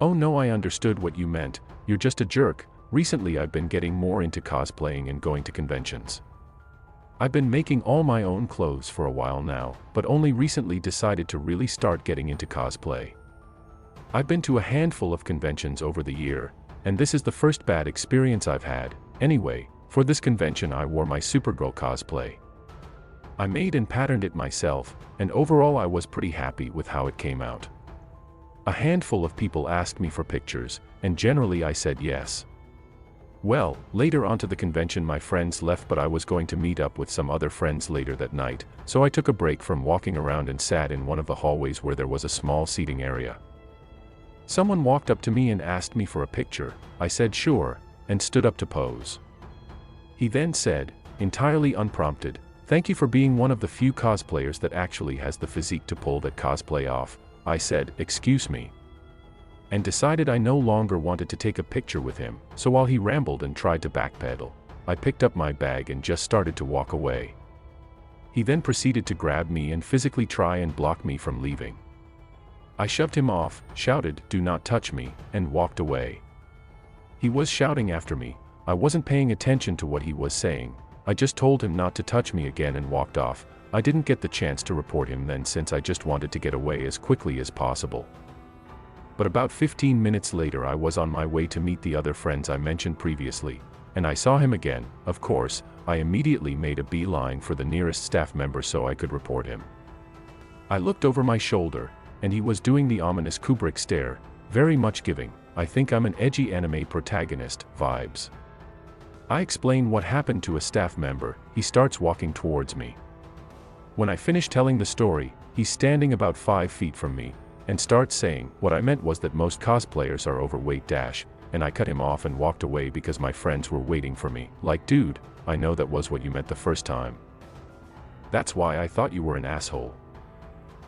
Oh no, I understood what you meant, you're just a jerk. Recently I've been getting more into cosplaying and going to conventions. I've been making all my own clothes for a while now, but only recently decided to really start getting into cosplay. I've been to a handful of conventions over the year, and this is the first bad experience I've had. Anyway, for this convention I wore my Supergirl cosplay. I made and patterned it myself, and overall I was pretty happy with how it came out. A handful of people asked me for pictures, and generally I said yes. Well, later onto the convention my friends left, but I was going to meet up with some other friends later that night, so I took a break from walking around and sat in one of the hallways where there was a small seating area. Someone walked up to me and asked me for a picture. I said sure, and stood up to pose. He then said, entirely unprompted, "Thank you for being one of the few cosplayers that actually has the physique to pull that cosplay off." I said, "Excuse me," and decided I no longer wanted to take a picture with him, so while he rambled and tried to backpedal, I picked up my bag and just started to walk away. He then proceeded to grab me and physically try and block me from leaving. I shoved him off, shouted, "Do not touch me," and walked away. He was shouting after me. I wasn't paying attention to what he was saying. I just told him not to touch me again and walked off. I didn't get the chance to report him then since I just wanted to get away as quickly as possible. But about 15 minutes later I was on my way to meet the other friends I mentioned previously, and I saw him again. Of course, I immediately made a beeline for the nearest staff member so I could report him. I looked over my shoulder, and he was doing the ominous Kubrick stare, very much giving, "I think I'm an edgy anime protagonist" vibes. I explain what happened to a staff member. He starts walking towards me. When I finish telling the story, he's standing about 5 feet from me, and starts saying, "What I meant was that most cosplayers are overweight dash," and I cut him off and walked away because my friends were waiting for me. Like, dude, I know that was what you meant the first time. That's why I thought you were an asshole.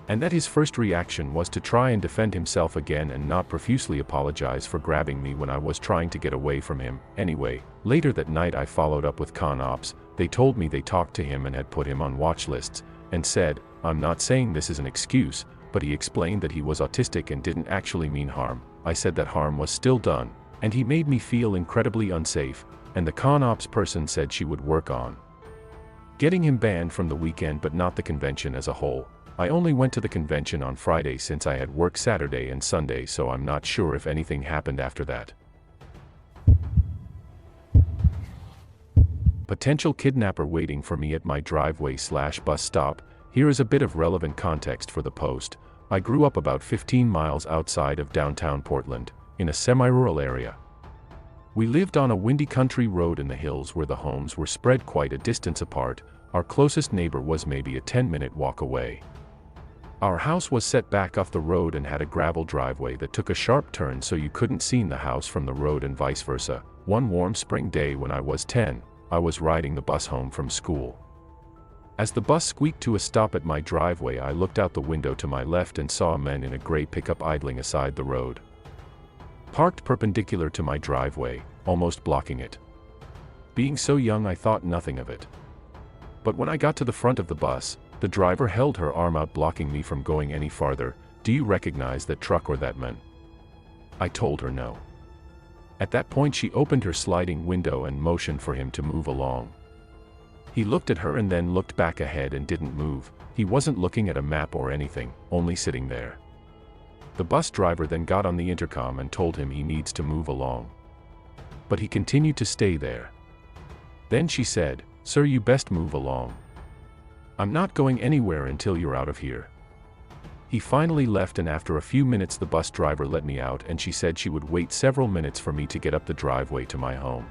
And that his first reaction was to try and defend himself again and not profusely apologize for grabbing me when I was trying to get away from him. Anyway, later that night I followed up with con ops. They told me they talked to him and had put him on watch lists, and said, "I'm not saying this is an excuse," but he explained that he was autistic and didn't actually mean harm. I said that harm was still done, and he made me feel incredibly unsafe, and the con ops person said she would work on getting him banned from the weekend but not the convention as a whole. I only went to the convention on Friday since I had work Saturday and Sunday, so I'm not sure if anything happened after that. Potential kidnapper waiting for me at my driveway/bus stop. Here is a bit of relevant context for the post. I grew up about 15 miles outside of downtown Portland, in a semi-rural area. We lived on a windy country road in the hills where the homes were spread quite a distance apart. Our closest neighbor was maybe a 10-minute walk away. Our house was set back off the road and had a gravel driveway that took a sharp turn so you couldn't see the house from the road and vice versa. One warm spring day when I was 10, I was riding the bus home from school. As the bus squeaked to a stop at my driveway, I looked out the window to my left and saw a man in a gray pickup idling aside the road, parked perpendicular to my driveway, almost blocking it. Being so young, I thought nothing of it. But when I got to the front of the bus, the driver held her arm out, blocking me from going any farther. "Do you recognize that truck or that man?" I told her no. At that point she opened her sliding window and motioned for him to move along. He looked at her and then looked back ahead and didn't move. He wasn't looking at a map or anything, only sitting there. The bus driver then got on the intercom and told him he needs to move along. But he continued to stay there. Then she said, "Sir, you best move along. I'm not going anywhere until you're out of here." He finally left, and after a few minutes the bus driver let me out, and she said she would wait several minutes for me to get up the driveway to my home.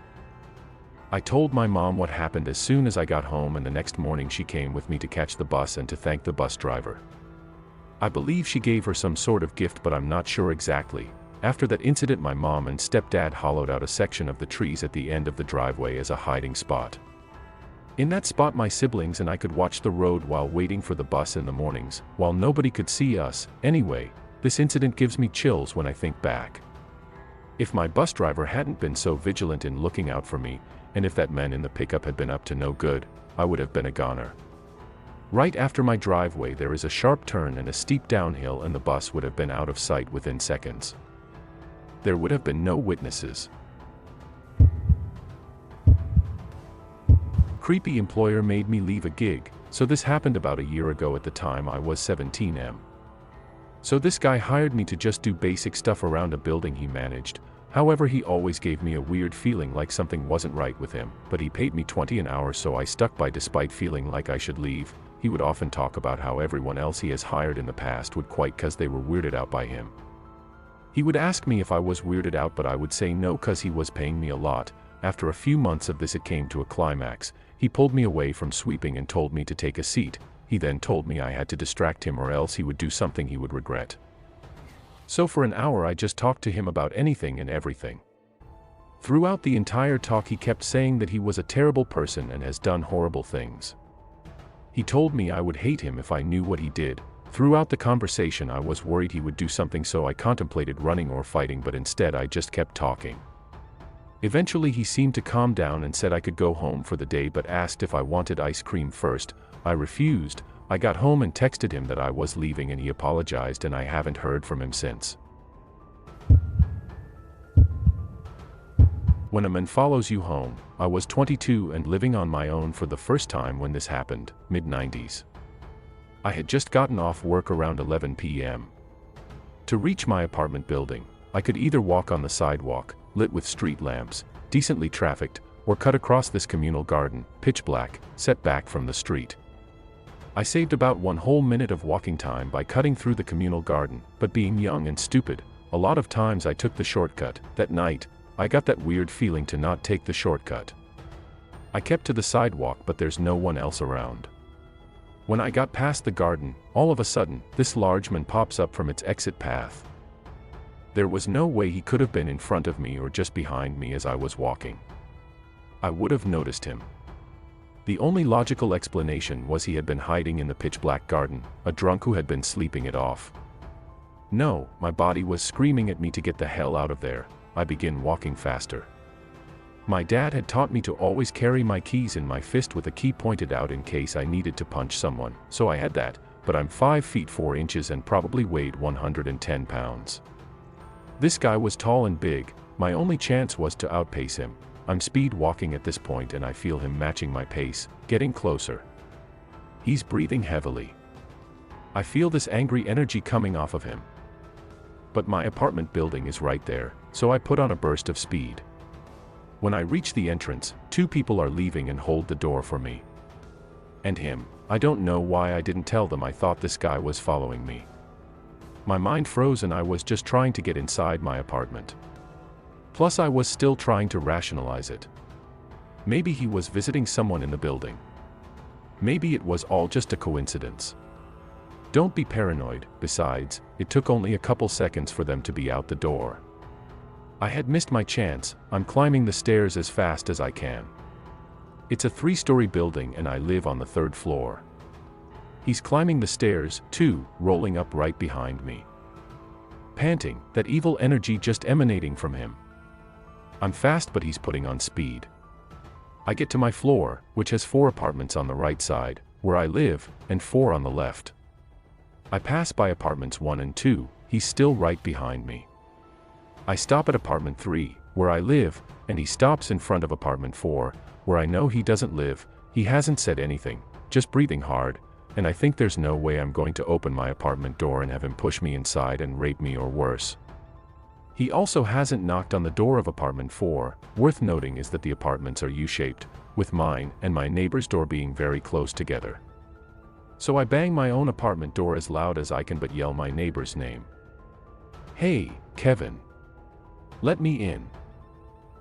I told my mom what happened as soon as I got home, and the next morning she came with me to catch the bus and to thank the bus driver. I believe she gave her some sort of gift, but I'm not sure exactly. After that incident, my mom and stepdad hollowed out a section of the trees at the end of the driveway as a hiding spot. In that spot my siblings and I could watch the road while waiting for the bus in the mornings, while nobody could see us. Anyway, this incident gives me chills when I think back. If my bus driver hadn't been so vigilant in looking out for me, and if that man in the pickup had been up to no good, I would have been a goner. Right after my driveway there is a sharp turn and a steep downhill, and the bus would have been out of sight within seconds. there would have been no witnesses. Creepy employer made me leave a gig, so this happened about a year ago. At the time I was 17. So this guy hired me to just do basic stuff around a building he managed. However, he always gave me a weird feeling like something wasn't right with him, but he paid me $20 an hour, so I stuck by despite feeling like I should leave. He would often talk about how everyone else he has hired in the past would quit cause they were weirded out by him. He would ask me if I was weirded out, but I would say no cause he was paying me a lot. After a few months of this, it came to a climax. He pulled me away from sweeping and told me to take a seat. He then told me I had to distract him or else he would do something he would regret. So for an hour I just talked to him about anything and everything. Throughout the entire talk he kept saying that he was a terrible person and has done horrible things. He told me I would hate him if I knew what he did. Throughout the conversation I was worried he would do something, so I contemplated running or fighting, but instead I just kept talking. Eventually he seemed to calm down and said I could go home for the day, but asked if I wanted ice cream first. I refused. I got home and texted him that I was leaving and he apologized, and I haven't heard from him since. When a man follows you home. I was 22 and living on my own for the first time when this happened, mid-90s. I had just gotten off work around 11 p.m. To reach my apartment building, I could either walk on the sidewalk, lit with street lamps, decently trafficked, or cut across this communal garden, pitch black, set back from the street. I saved about 1 whole minute of walking time by cutting through the communal garden, but being young and stupid, a lot of times I took the shortcut. That night, I got that weird feeling to not take the shortcut. I kept to the sidewalk, but there's no one else around. When I got past the garden, all of a sudden, this large man pops up from its exit path. There was no way he could have been in front of me or just behind me as I was walking. I would have noticed him. The only logical explanation was he had been hiding in the pitch-black garden, a drunk who had been sleeping it off. No, my body was screaming at me to get the hell out of there. I began walking faster. My dad had taught me to always carry my keys in my fist with a key pointed out in case I needed to punch someone, so I had that, but I'm 5 feet 4 inches and probably weighed 110 pounds. This guy was tall and big. My only chance was to outpace him. I'm speed walking at this point and I feel him matching my pace, getting closer. He's breathing heavily. I feel this angry energy coming off of him. But my apartment building is right there, so I put on a burst of speed. When I reach the entrance, 2 people are leaving and hold the door for me. And him. I don't know why I didn't tell them I thought this guy was following me. My mind froze and I was just trying to get inside my apartment. Plus I was still trying to rationalize it. Maybe he was visiting someone in the building. Maybe it was all just a coincidence. Don't be paranoid. Besides, it took only a couple seconds for them to be out the door. I had missed my chance. I'm climbing the stairs as fast as I can. It's a 3-story building and I live on the 3rd floor. He's climbing the stairs, too, rolling up right behind me. Panting, that evil energy just emanating from him. I'm fast, but he's putting on speed. I get to my floor, which has 4 apartments on the right side, where I live, and 4 on the left. I pass by apartments 1 and 2, he's still right behind me. I stop at apartment 3, where I live, and he stops in front of apartment 4, where I know he doesn't live. He hasn't said anything, just breathing hard, and I think there's no way I'm going to open my apartment door and have him push me inside and rape me or worse. He also hasn't knocked on the door of apartment 4. Worth noting is that the apartments are U-shaped, with mine and my neighbor's door being very close together. So I bang my own apartment door as loud as I can but yell my neighbor's name. "Hey, Kevin. Let me in."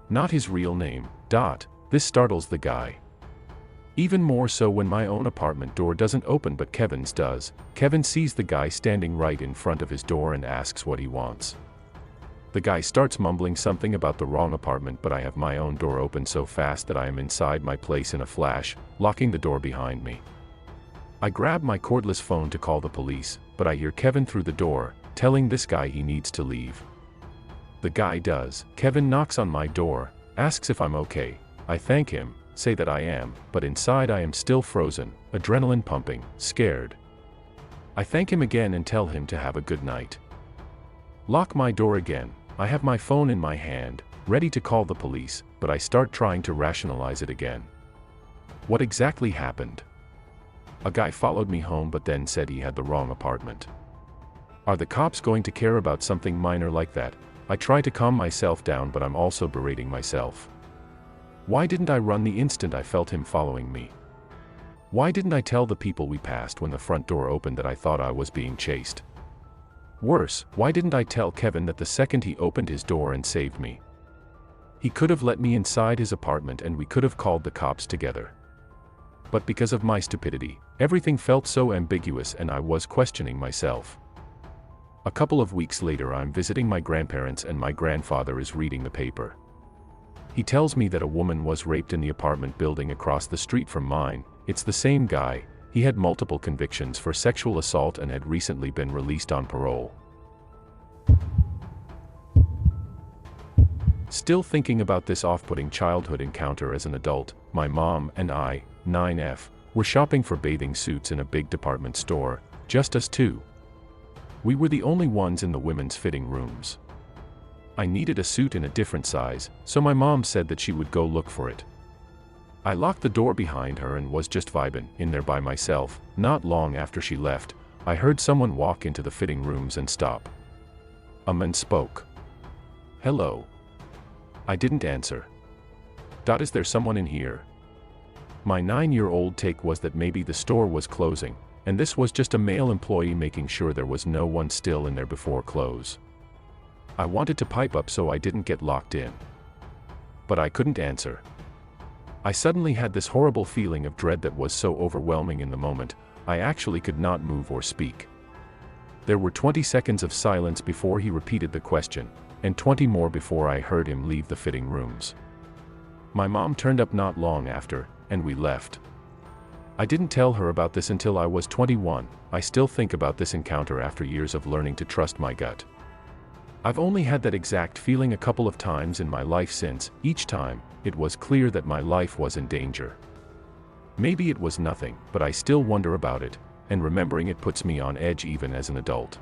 Not his real name. This startles the guy. Even more so when my own apartment door doesn't open but Kevin's does. Kevin sees the guy standing right in front of his door and asks what he wants. The guy starts mumbling something about the wrong apartment, but I have my own door open so fast that I am inside my place in a flash, locking the door behind me. I grab my cordless phone to call the police, but I hear Kevin through the door, telling this guy he needs to leave. The guy does. Kevin knocks on my door, asks if I'm okay. I thank him, say that I am, but inside I am still frozen, adrenaline pumping, scared. I thank him again and tell him to have a good night. Lock my door again. I have my phone in my hand, ready to call the police, but I start trying to rationalize it again. What exactly happened? A guy followed me home but then said he had the wrong apartment. Are the cops going to care about something minor like that? I try to calm myself down, but I'm also berating myself. Why didn't I run the instant I felt him following me? Why didn't I tell the people we passed when the front door opened that I thought I was being chased? Worse, why didn't I tell Kevin that the second he opened his door and saved me? He could have let me inside his apartment and we could have called the cops together. But because of my stupidity, everything felt so ambiguous and I was questioning myself. A couple of weeks later, I'm visiting my grandparents and my grandfather is reading the paper. He tells me that a woman was raped in the apartment building across the street from mine. It's the same guy. He had multiple convictions for sexual assault and had recently been released on parole. Still thinking about this off-putting childhood encounter as an adult, my mom and I, 9F, were shopping for bathing suits in a big department store, just us two. We were the only ones in the women's fitting rooms. I needed a suit in a different size, so my mom said that she would go look for it. I locked the door behind her and was just vibing in there by myself. Not long after she left, I heard someone walk into the fitting rooms and stop. A man spoke. Hello. I didn't answer. Is there someone in here? My 9-year-old take was that maybe the store was closing, and this was just a male employee making sure there was no one still in there before close. I wanted to pipe up so I didn't get locked in. But I couldn't answer. I suddenly had this horrible feeling of dread that was so overwhelming in the moment, I actually could not move or speak. There were 20 seconds of silence before he repeated the question, and 20 more before I heard him leave the fitting rooms. My mom turned up not long after, and we left. I didn't tell her about this until I was 21. I still think about this encounter after years of learning to trust my gut. I've only had that exact feeling a couple of times in my life since. Each time, it was clear that my life was in danger. Maybe it was nothing, but I still wonder about it, and remembering it puts me on edge even as an adult.